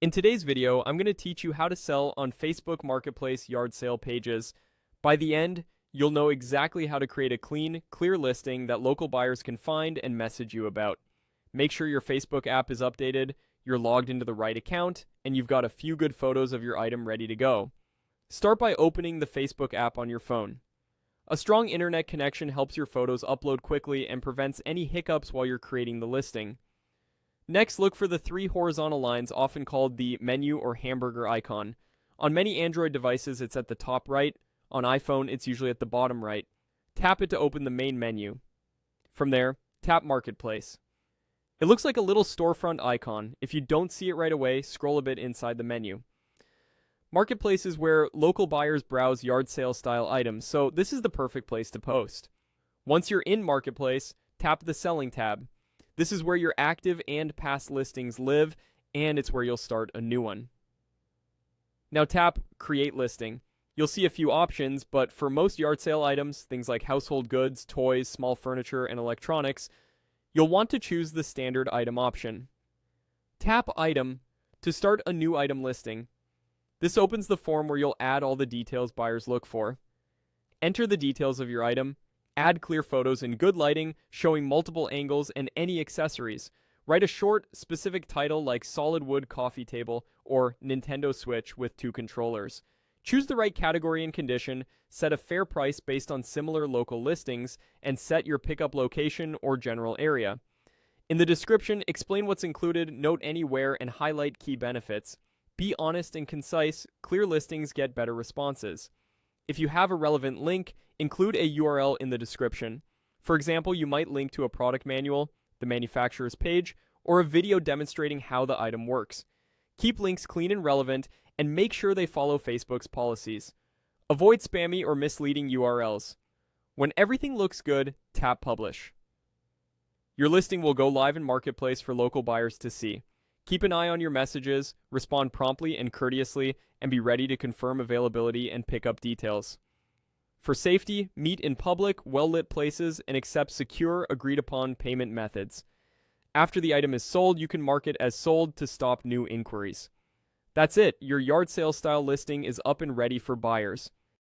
In today's video, I'm going to teach you how to sell on Facebook Marketplace yard sale pages. By the end, you'll know exactly how to create a clean, clear listing that local buyers can find and message you about. Make sure your Facebook app is updated, you're logged into the right account, and you've got a few good photos of your item ready to go. Start by opening the Facebook app on your phone. A strong internet connection helps your photos upload quickly and prevents any hiccups while you're creating the listing. Next, look for the three horizontal lines, often called the menu or hamburger icon. On many Android devices, it's at the top right. On iPhone, it's usually at the bottom right. Tap it to open the main menu. From there, tap Marketplace. It looks like a little storefront icon. If you don't see it right away, scroll a bit inside the menu. Marketplace is where local buyers browse yard sale style items, so this is the perfect place to post. Once you're in Marketplace, tap the Selling tab. This is where your active and past listings live, and it's where you'll start a new one. Now tap Create Listing. You'll see a few options, but for most yard sale items, things like household goods, toys, small furniture, and electronics, you'll want to choose the standard item option. Tap Item to start a new item listing. This opens the form where you'll add all the details buyers look for. Enter the details of your item. Add clear photos in good lighting, showing multiple angles and any accessories. Write a short, specific title like Solid Wood Coffee Table or Nintendo Switch with 2 controllers. Choose the right category and condition, set a fair price based on similar local listings, and set your pickup location or general area. In the description, explain what's included, note any wear, and highlight key benefits. Be honest and concise. Clear listings get better responses. If you have a relevant link, include a URL in the description. For example, you might link to a product manual, the manufacturer's page, or a video demonstrating how the item works. Keep links clean and relevant, and make sure they follow Facebook's policies. Avoid spammy or misleading URLs. When everything looks good, tap Publish. Your listing will go live in Marketplace for local buyers to see. Keep an eye on your messages, respond promptly and courteously, and be ready to confirm availability and pickup details. For safety, meet in public, well-lit places, and accept secure, agreed-upon payment methods. After the item is sold, you can mark it as sold to stop new inquiries. That's it. Your yard sale style listing is up and ready for buyers.